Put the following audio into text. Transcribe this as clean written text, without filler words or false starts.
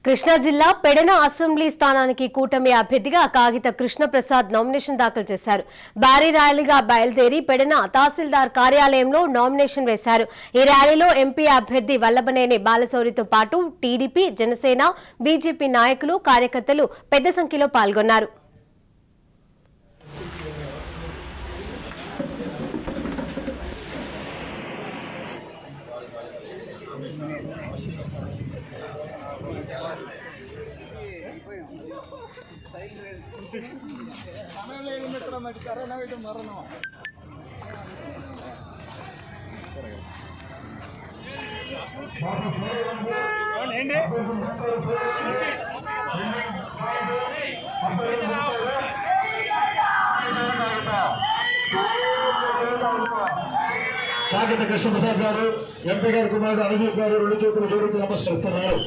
కృష్ణా జిల్లా పెడన అసెంబ్లీ స్థానానికి కూటమి అభ్యర్థిగా కాగిత కృష్ణప్రసాద్ నామినేషన్ దాఖలు చేశారు. భారీ ర్యాలీగా బయలుదేరి పెడన తహసీల్దార్ కార్యాలయంలో నామినేషన్ వేశారు. ఈ ర్యాలీలో ఎంపీ అభ్యర్థి వల్లభనేని బాలశౌరితో పాటు టీడీపీ, జనసేన, బీజేపీ నాయకులు, కార్యకర్తలు పెద్ద సంఖ్యలో పాల్గొన్నారు. కాగిత కృష్ణప్రసాద్ గారు ఎంపీ గారి కుమారుడు అభిజిత్ గారు 2 చేతులు జోడించి నమస్కరిస్తున్నారు.